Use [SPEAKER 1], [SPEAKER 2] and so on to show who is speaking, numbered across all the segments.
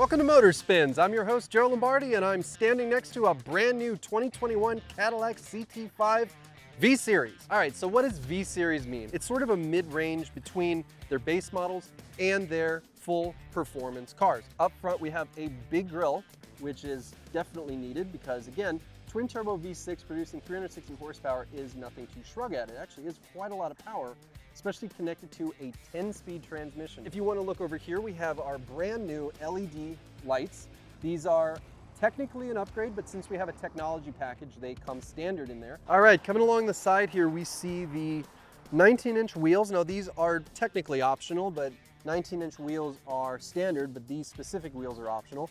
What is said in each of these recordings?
[SPEAKER 1] Welcome to Motor Spins. I'm your host, Joe Lombardi, and I'm standing next to a brand new 2021 Cadillac CT5 V-series. All right, so what does V-series mean? It's sort of a mid-range between their base models and their full performance cars. Up front, we have a big grille, which is definitely needed because, again, twin turbo V6 producing 360 horsepower is nothing to shrug at. It actually is quite a lot of power, especially connected to a 10-speed transmission. If you want to look over here, we have our brand new LED lights. These are technically an upgrade, but since we have a technology package, they come standard in there. All right, coming along the side here, we see the 19-inch wheels. Now, these are technically optional, but 19-inch wheels are standard, but these specific wheels are optional.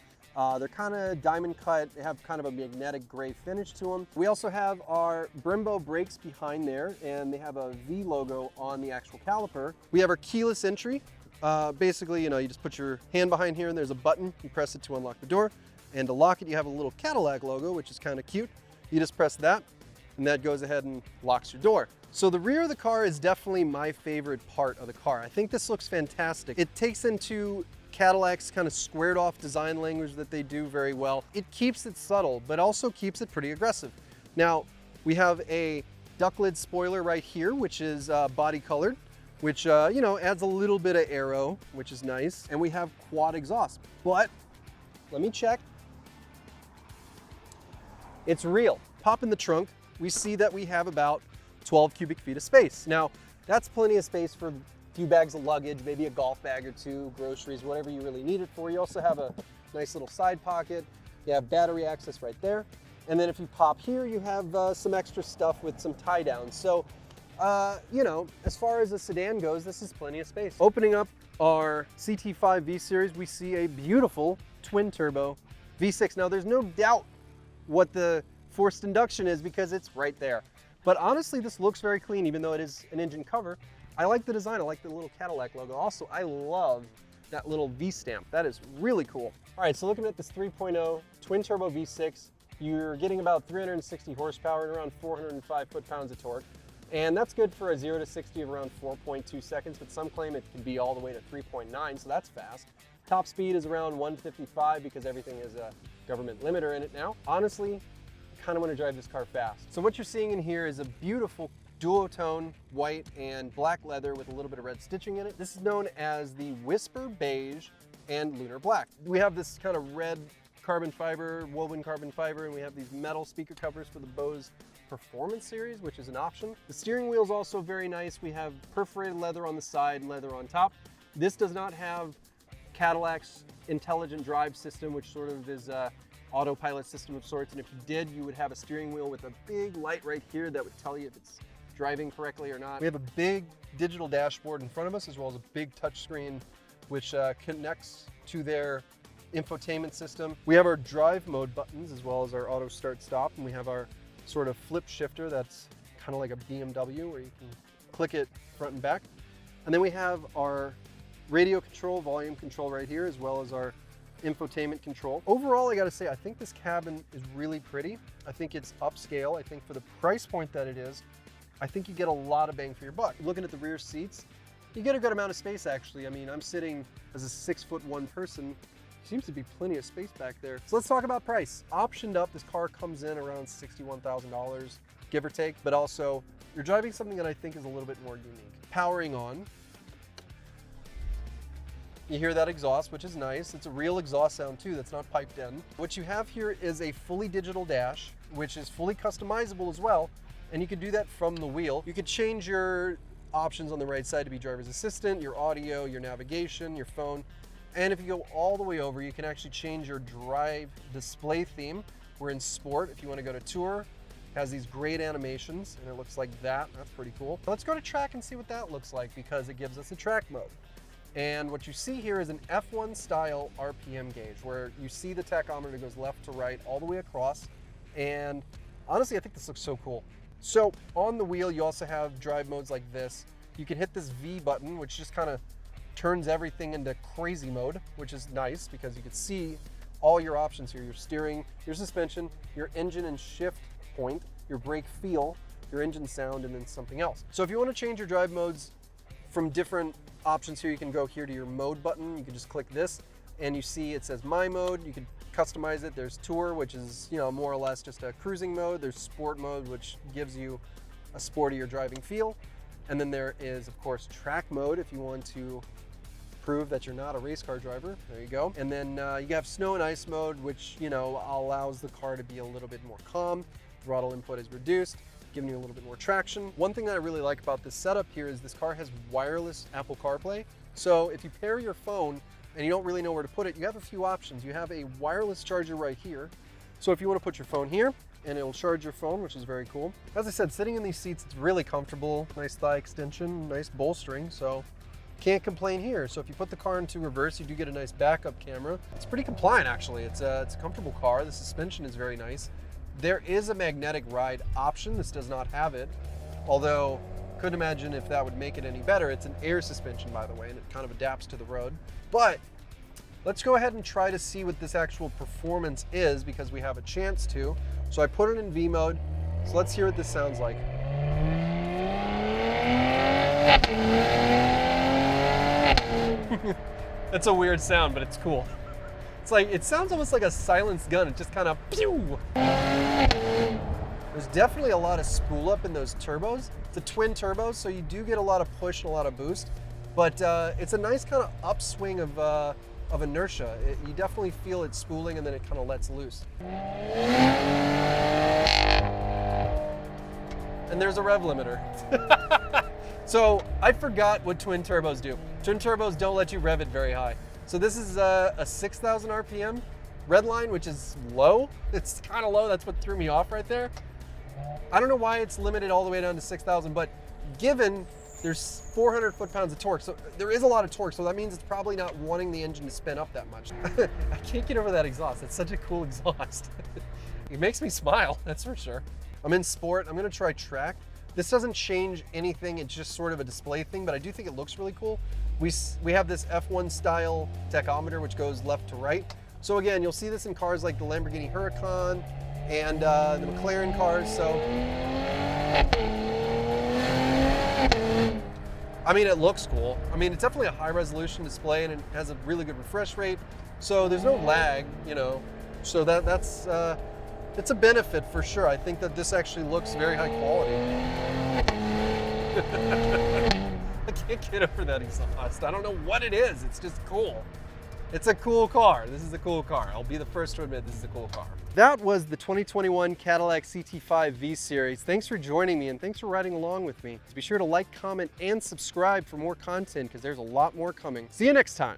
[SPEAKER 1] They're kind of diamond cut. They have kind of a magnetic gray finish to them. We also have our Brembo brakes behind there, and they have a V logo on the actual caliper. We have our keyless entry. Basically, you just put your hand behind here and there's a button. You press it to unlock the door. And to lock it, you have a little Cadillac logo, which is kind of cute. You just press that, and that goes ahead and locks your door. So the rear of the car is definitely my favorite part of the car. I think this looks fantastic. It takes into Cadillac's kind of squared off design language that they do very well. It keeps it subtle, but also keeps it pretty aggressive. Now, we have a duck lid spoiler right here, which is body colored, which adds a little bit of aero, which is nice. And we have quad exhaust, but let me check. It's real. Pop in the trunk, we see that we have about 12 cubic feet of space. Now, that's plenty of space for few bags of luggage, maybe a golf bag or two, groceries, whatever you really need it for. You also have a nice little side pocket. You have battery access right there. And then if you pop here, you have some extra stuff with some tie downs. So, as far as a sedan goes, this is plenty of space. Opening up our CT5 V-series, we see a beautiful twin turbo V6. Now, there's no doubt what the forced induction is because it's right there. But honestly, this looks very clean, even though it is an engine cover. I like the design. I like the little Cadillac logo. Also, I love that little V stamp. That is really cool. All right, so looking at this 3.0 twin turbo V6, you're getting about 360 horsepower and around 405 foot-pounds of torque. And that's good for a 0 to 60 of around 4.2 seconds, but some claim it can be all the way to 3.9, so that's fast. Top speed is around 155 because everything is a government limiter in it now. Honestly, I kind of want to drive this car fast. So what you're seeing in here is a beautiful duotone white and black leather with a little bit of red stitching in it. This is known as the Whisper Beige and Lunar Black. We have this kind of red carbon fiber, woven carbon fiber, and we have these metal speaker covers for the Bose Performance Series, which is an option. The steering wheel is also very nice. We have perforated leather on the side, leather on top. This does not have Cadillac's intelligent drive system, which sort of is a autopilot system of sorts, and if you did, you would have a steering wheel with a big light right here that would tell you if it's driving correctly or not. We have a big digital dashboard in front of us, as well as a big touchscreen, which connects to their infotainment system. We have our drive mode buttons, as well as our auto start stop, and we have our sort of flip shifter that's kind of like a BMW, where you can click it front and back. And then we have our radio control, volume control right here, as well as our infotainment control. Overall, I gotta say, I think this cabin is really pretty. I think it's upscale. I think for the price point that it is, I think you get a lot of bang for your buck. Looking at the rear seats, you get a good amount of space actually. I mean, I'm sitting as a 6'1" person. Seems to be plenty of space back there. So let's talk about price. Optioned up, this car comes in around $61,000, give or take, but also you're driving something that I think is a little bit more unique. Powering on, you hear that exhaust, which is nice. It's a real exhaust sound too, that's not piped in. What you have here is a fully digital dash, which is fully customizable as well. And you can do that from the wheel. You could change your options on the right side to be driver's assistant, your audio, your navigation, your phone. And if you go all the way over, you can actually change your drive display theme. We're in sport. If you want to go to tour, it has these great animations and it looks like that. That's pretty cool. Let's go to track and see what that looks like because it gives us a track mode. And what you see here is an F1 style RPM gauge where you see the tachometer goes left to right all the way across. And honestly, I think this looks so cool. So on the wheel, you also have drive modes like this. You can hit this V button, which just kind of turns everything into crazy mode, which is nice because you can see all your options here. Your steering, your suspension, your engine and shift point, your brake feel, your engine sound, and then something else. So if you want to change your drive modes from different options here, you can go here to your mode button. You can just click this. and you see it says My Mode. You can customize it. There's Tour, which is, you know, more or less just a cruising mode. There's Sport mode, which gives you a sportier driving feel. And then there is, of course, Track mode if you want to prove that you're not a race car driver. There you go. And then you have Snow and Ice mode, which, you know, allows the car to be a little bit more calm. Throttle input is reduced, giving you a little bit more traction. One thing that I really like about this setup here is this car has wireless Apple CarPlay. So if you pair your phone and you don't really know where to put it, you have a few options. You have a wireless charger right here. So if you want to put your phone here, and it'll charge your phone, which is very cool. As I said, sitting in these seats, it's really comfortable. Nice thigh extension, nice bolstering, so can't complain here. So if you put the car into reverse, you do get a nice backup camera. It's pretty compliant, actually. It's a comfortable car. The suspension is very nice. There is a magnetic ride option. This does not have it, although couldn't imagine if that would make it any better. It's an air suspension, by the way, and it kind of adapts to the road. But let's go ahead and try to see what this actual performance is, because we have a chance to. So I put it in V mode. So let's hear what this sounds like. That's a weird sound, but it's cool. It's like, it sounds almost like a silenced gun. It just kind of pew. There's definitely a lot of spool up in those turbos. It's a twin turbo, so you do get a lot of push and a lot of boost, but it's a nice kind of upswing of inertia. You definitely feel it spooling and then it kind of lets loose. And there's a rev limiter. So I forgot what twin turbos do. Twin turbos don't let you rev it very high. So this is a 6,000 RPM red line, which is low. It's kind of low. That's what threw me off right there. I don't know why it's limited all the way down to 6,000, but given there's 400 foot-pounds of torque, so there is a lot of torque, so that means it's probably not wanting the engine to spin up that much. I can't get over that exhaust. It's such a cool exhaust. It makes me smile, that's for sure. I'm in Sport. I'm gonna try Track. This doesn't change anything. It's just sort of a display thing, but I do think it looks really cool. We have this F1 style tachometer, which goes left to right. So again, you'll see this in cars like the Lamborghini Huracan and the McLaren cars, so. I mean, it looks cool. I mean, it's definitely a high resolution display and it has a really good refresh rate. So there's no lag, you know. So that's it's a benefit for sure. I think that this actually looks very high quality. I can't get over that exhaust. I don't know what it is. It's just cool. It's a cool car. This is a cool car. I'll be the first to admit this is a cool car. That was the 2021 Cadillac CT5 V-series. Thanks for joining me and thanks for riding along with me. Be sure to like, comment, and subscribe for more content because there's a lot more coming. See you next time.